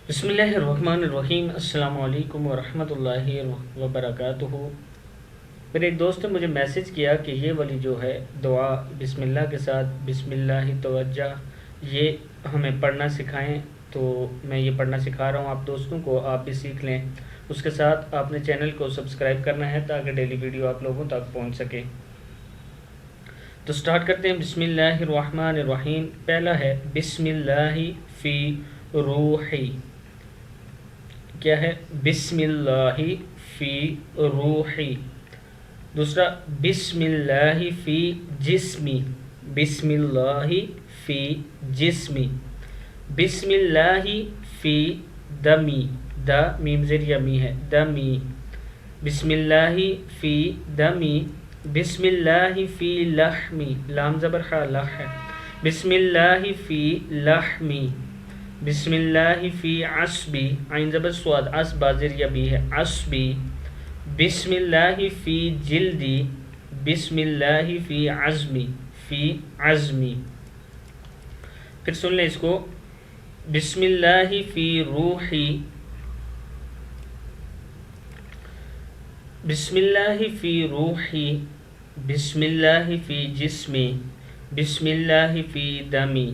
بسم اللہ الرحمن الرحیم۔ السلام علیکم ورحمۃ اللہ وبرکاتہ۔ میرے ایک دوست نے مجھے میسج کیا کہ یہ والی جو ہے دعا بسم اللہ کے ساتھ بسم اللہ توجہ، یہ ہمیں پڑھنا سکھائیں۔ تو میں یہ پڑھنا سکھا رہا ہوں آپ دوستوں کو، آپ بھی سیکھ لیں۔ اس کے ساتھ آپ نے چینل کو سبسکرائب کرنا ہے تاکہ ڈیلی ویڈیو آپ لوگوں تک پہنچ سکے۔ تو سٹارٹ کرتے ہیں۔ بسم اللہ الرحمن الرحیم۔ پہلا ہے بسم اللہ فی روحی۔ کیا ہے؟ بسم اللہ فی روحی۔ دوسرا بسم اللہ فی جسمی۔ بسم اللہ فی جسمی۔ بسم اللہ فی دمی۔ دا میم زیر یمی ہے، دمی۔ بسم اللہ فی دمی۔ بسم اللہ فی لحمی، لام زبر خا لح ہے۔ بسم اللہ فی لحمی۔ بسم اللہ فی عصبی، عین زبر سواد، عصبہ زیر یبی ہے، عصبی۔ بسم اللہ فی جلدی۔ بسم اللہ فی عزمی، فی عزمی۔ پھر سن لیں اس کو۔ بسم اللہ فی روحی۔ بسم اللہ فی روحی۔ بسم اللہ فی جسمی۔ بسم اللہ فی دمی۔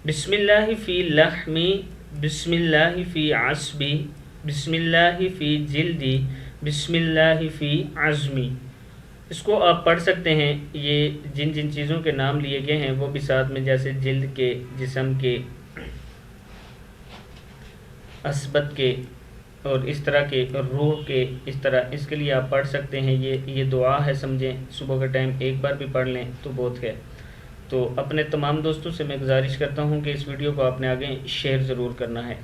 بسم اللہ فی لحمی۔ بسم اللہ فی عصبی۔ بسم اللہ فی جلدی۔ بسم اللہ فی عزمی۔ اس کو آپ پڑھ سکتے ہیں۔ یہ جن جن چیزوں کے نام لیے گئے ہیں وہ بھی ساتھ میں، جیسے جلد کے، جسم کے، عصبت کے، اور اس طرح کے، روح کے، اس طرح اس کے لیے آپ پڑھ سکتے ہیں۔ یہ دعا ہے، سمجھیں۔ صبح کا ٹائم ایک بار بھی پڑھ لیں تو بہت ہے۔ تو اپنے تمام دوستوں سے میں گزارش کرتا ہوں کہ اس ویڈیو کو آپ نے آگے شیئر ضرور کرنا ہے۔